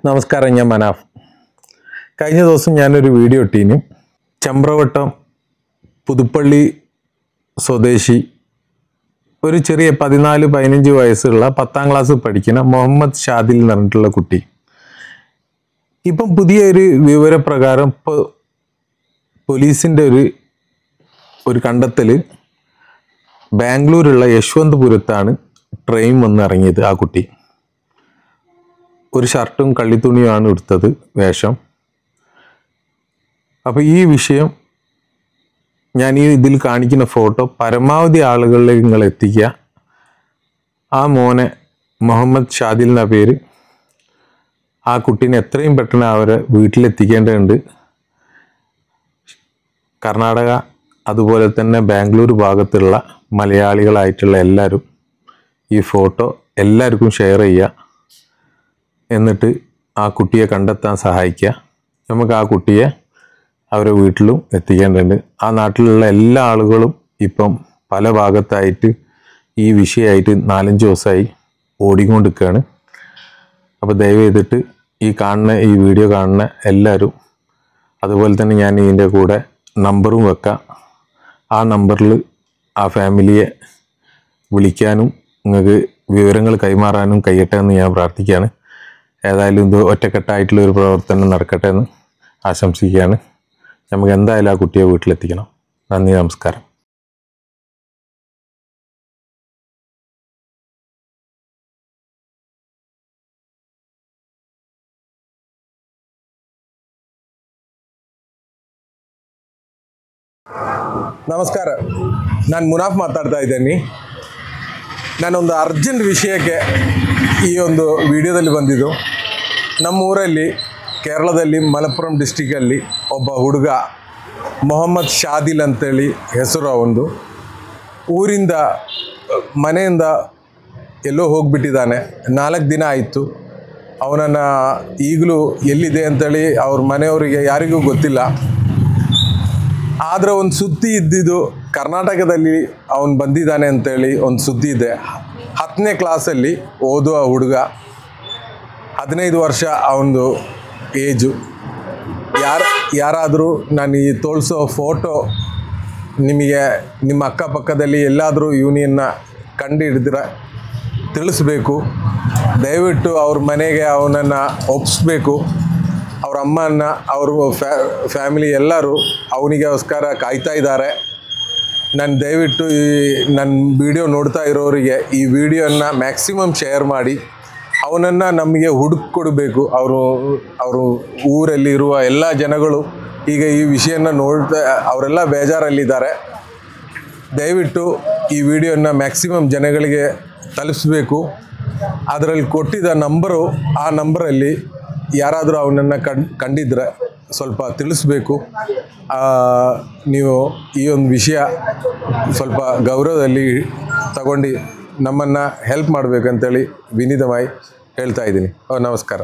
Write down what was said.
നമസ്കാരം, ഞാൻ മനാഫ്. കഴിഞ്ഞ ദിവസം ഞാനൊരു വീഡിയോ ഇട്ടീന്. ചമ്പ്രവട്ടം പുതുപ്പള്ളി സ്വദേശി ഒരു ചെറിയ 14-15 വയസ്സുള്ള 10ാം ക്ലാസ് പഠിക്കുന്ന മുഹമ്മദ് ഷാദിൽ എന്ന് പറഞ്ഞിട്ടുള്ള കുട്ടി. ഇപ്പം പുതിയൊരു വിവരപ്രകാരം പോലീസിൻ്റെ ഒരു കണ്ടെത്തൽ, ബാംഗ്ലൂരുള്ള യശ്വന്ത്പുരത്താണ് ട്രെയിൻ വന്ന് ഇറങ്ങിയത്. ആ കുട്ടി ഒരു ഷർട്ടും കള്ളിത്തുണിയുമാണ് എടുത്തത് വേഷം. അപ്പോൾ ഈ വിഷയം ഞാൻ ഇതിൽ കാണിക്കുന്ന ഫോട്ടോ പരമാവധി ആളുകളിലേക്ക് നിങ്ങൾ എത്തിക്കുക. ആ മോനെ മുഹമ്മദ് ഷാദിൽ എന്ന പേര്, ആ കുട്ടീനെ എത്രയും പെട്ടെന്ന് അവരെ വീട്ടിലെത്തിക്കേണ്ടതുണ്ട്. കർണാടക അതുപോലെ തന്നെ ബാംഗ്ലൂർ ഭാഗത്തുള്ള മലയാളികളായിട്ടുള്ള എല്ലാവരും ഈ ഫോട്ടോ എല്ലാവർക്കും ഷെയർ ചെയ്യുക. എന്നിട്ട് ആ കുട്ടിയെ കണ്ടെത്താൻ സഹായിക്കുക. നമുക്ക് ആ കുട്ടിയെ അവരുടെ വീട്ടിലും എത്തിക്കേണ്ടതുണ്ട്. ആ നാട്ടിലുള്ള എല്ലാ ആളുകളും ഇപ്പം പല ഭാഗത്തായിട്ട് ഈ വിഷയമായിട്ട് 4-5 ദിവസമായി ഓടിക്കൊണ്ടിരിക്കുകയാണ്. അപ്പോൾ ദയവ് ചെയ്തിട്ട് ഈ വീഡിയോ കാണുന്ന എല്ലാവരും, അതുപോലെ തന്നെ ഞാൻ ഇതിൻ്റെ കൂടെ നമ്പറും വെക്കാം. ആ നമ്പറിൽ ആ ഫാമിലിയെ വിളിക്കാനും നിങ്ങൾക്ക് വിവരങ്ങൾ കൈമാറാനും കഴിയട്ടെ എന്ന് ഞാൻ പ്രാർത്ഥിക്കുകയാണ്. ഏതായാലും ഇത് ഒറ്റക്കെട്ടായിട്ടുള്ളൊരു പ്രവർത്തനം നടക്കട്ടെ എന്ന് ആശംസിക്കുകയാണ്. നമുക്ക് എന്തായാലും ആ കുട്ടിയെ വീട്ടിലെത്തിക്കണം. നന്ദി, നമസ്കാരം. ನಮಸ್ಕಾರ, ನಾನು ಮುನಾಫ್ ಮಾತಾಡ್ತಾ ಇದ್ದೀನಿ. ನಾನೊಂದು ಅರ್ಜೆಂಟ್ ವಿಷಯಕ್ಕೆ ಈ ಒಂದು ವಿಡಿಯೋದಲ್ಲಿ ಬಂದಿದ್ದು. ನಮ್ಮೂರಲ್ಲಿ ಕೇರಳದಲ್ಲಿ ಮಲಪ್ಪುರಂ ಡಿಸ್ಟಿಕಲ್ಲಿ ಒಬ್ಬ ಹುಡುಗ ಮೊಹಮ್ಮದ್ ಶಾದಿಲ್ ಅಂತೇಳಿ ಹೆಸರು. ಅವನು ಮನೆಯಿಂದ ಎಲ್ಲೋ ಹೋಗಿಬಿಟ್ಟಿದ್ದಾನೆ. 4 ದಿನ ಆಯಿತು. ಅವನನ್ನು ಈಗಲೂ ಎಲ್ಲಿದೆ ಅಂತೇಳಿ ಅವ್ರ ಮನೆಯವರಿಗೆ ಯಾರಿಗೂ ಗೊತ್ತಿಲ್ಲ. ಆದರೆ ಒಂದು ಸುದ್ದಿ ಇದ್ದಿದ್ದು, ಕರ್ನಾಟಕದಲ್ಲಿ ಅವನು ಬಂದಿದ್ದಾನೆ ಅಂತೇಳಿ ಒಂದು ಸುದ್ದಿ ಇದೆ. 10ನೇ ಕ್ಲಾಸಲ್ಲಿ ಓದುವ ಹುಡುಗ, 15 ವರ್ಷ ಅವನದು ಏಜು. ಯಾರಾದರೂ ನಾನು ಈ ತೋರಿಸೋ ಫೋಟೋ ನಿಮಗೆ ನಿಮ್ಮ ಅಕ್ಕಪಕ್ಕದಲ್ಲಿ ಎಲ್ಲಾದರೂ ಯೂನಿಯನ್ನ ಕಂಡು ಹಿಡಿದ್ರೆ ತಿಳಿಸ್ಬೇಕು. ದಯವಿಟ್ಟು ಅವ್ರ ಮನೆಗೆ ಅವನನ್ನು ಒಪ್ಪಿಸ್ಬೇಕು. ಅವ್ರ ಅಮ್ಮನ, ಅವ್ರ ಫ್ಯಾಮಿಲಿ ಎಲ್ಲರೂ ಅವನಿಗೋಸ್ಕರ ಕಾಯ್ತಾ ಇದ್ದಾರೆ. ನಾನು ದಯವಿಟ್ಟು ನನ್ನ ವಿಡಿಯೋ ನೋಡ್ತಾ ಇರೋರಿಗೆ ಈ ವಿಡಿಯೋನ ಮ್ಯಾಕ್ಸಿಮಮ್ ಶೇರ್ ಮಾಡಿ ಅವನನ್ನು ನಮಗೆ ಹುಡುಕೊಡ್ಬೇಕು. ಅವರು ಊರಲ್ಲಿರುವ ಎಲ್ಲ ಜನಗಳು ಈಗ ಈ ವಿಷಯನ ನೋಡ್ತಾ ಅವರೆಲ್ಲ ಬೇಜಾರಲ್ಲಿದ್ದಾರೆ. ದಯವಿಟ್ಟು ಈ ವಿಡಿಯೋನ ಮ್ಯಾಕ್ಸಿಮಮ್ ಜನಗಳಿಗೆ ತಲುಪಿಸ್ಬೇಕು. ಅದರಲ್ಲಿ ಕೊಟ್ಟಿದ್ದ ನಂಬರು, ಆ ನಂಬರಲ್ಲಿ ಯಾರಾದರೂ ಅವನನ್ನು ಕಂಡಿದ್ರೆ ಸ್ವಲ್ಪ ತಿಳಿಸ್ಬೇಕು. ನೀವು ಈ ಒಂದು ವಿಷಯ ಸ್ವಲ್ಪ ಗೌರವದಲ್ಲಿ ತಗೊಂಡು ನಮ್ಮನ್ನು ಹೆಲ್ಪ್ ಮಾಡಬೇಕಂತೇಳಿ ವಿನೀತವಾಗಿ ಹೇಳ್ತಾ ಇದ್ದೀನಿ. ನಮಸ್ಕಾರ.